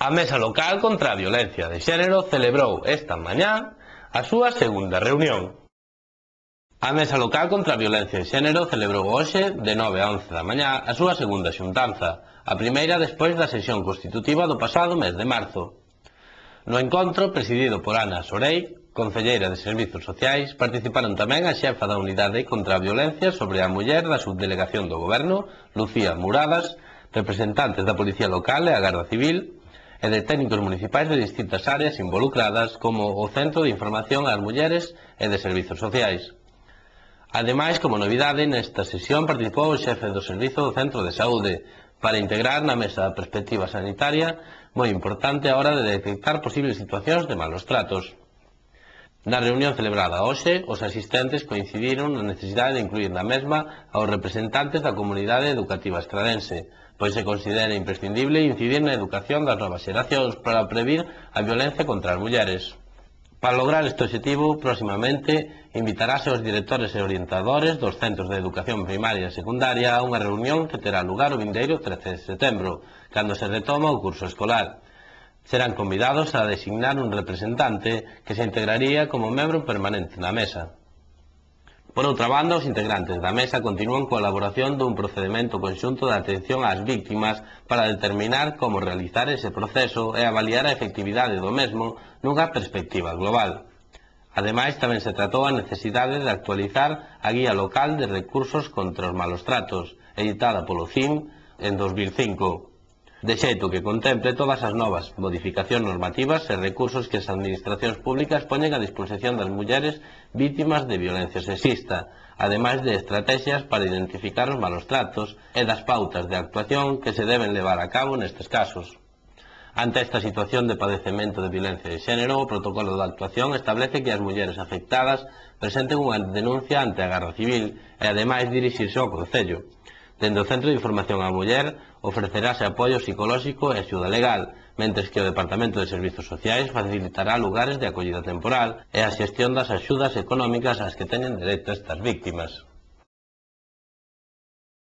A Mesa Local contra a Violencia de Xénero celebrou esta mañá a súa segunda reunión. A Mesa Local contra a Violencia de Xénero celebrou hoxe, de 9 a 11 da mañá, a súa segunda xuntanza, a primeira despois da sesión constitutiva do pasado mes de marzo. No encontro, presidido por Ana Sorei, concelleira de Servizos Sociais, participaron tamén a xefa da Unidade contra a Violencia sobre a Muller da Subdelegación do Goberno, Lucía Muradas, representantes da Policía Local e a Garda Civil, e de técnicos municipais de distintas áreas involucradas, como o Centro de Información ás Mulleres e de Servizos Sociais. Ademais, como novidade, nesta sesión participou o xefe do Servizo do Centro de Saúde para integrar na mesa da perspectiva sanitaria moi importante a hora de detectar posibles situacións de malos tratos. Na reunión celebrada hoxe, os asistentes coincidiron na necesidade de incluir na mesma aos representantes da comunidade educativa estradense, pois se considera imprescindible incidir na educación das novas xeracións para previr a violencia contra as mulleres. Para lograr este objetivo, próximamente, invitarase aos directores e orientadores dos centros de educación primaria e secundaria a unha reunión que terá lugar o vindeiro 13 de setembro, cando se retoma o curso escolar. Serán convidados a designar un representante que se integraría como membro permanente na mesa. Por outra banda, os integrantes da mesa continúan coa elaboración dun procedimento conxunto de atención ás víctimas para determinar como realizar ese proceso e avaliar a efectividade do mesmo nunha perspectiva global. Ademais, tamén se tratou a necesidade de actualizar a Guía Local de Recursos contra os Malos Tratos, editada polo CIM en 2005, de xeito que contemple todas as novas modificacións normativas e recursos que as administracións públicas poñen a disposición das mulleres vítimas de violencia sexista, ademais de estrategias para identificar os malos tratos e das pautas de actuación que se deben levar a cabo nestes casos. Ante esta situación de padecemento de violencia de xénero, o protocolo de actuación establece que as mulleres afectadas presenten unha denuncia ante a Garda Civil e, ademais, dirixirse ao Concello. Dende o Centro de Información á Muller ofrecerase apoio psicolóxico e axuda legal, mentres que o Departamento de Servizos Sociais facilitará lugares de acollida temporal e a xestión das axudas económicas ás que teñen dereito estas víctimas.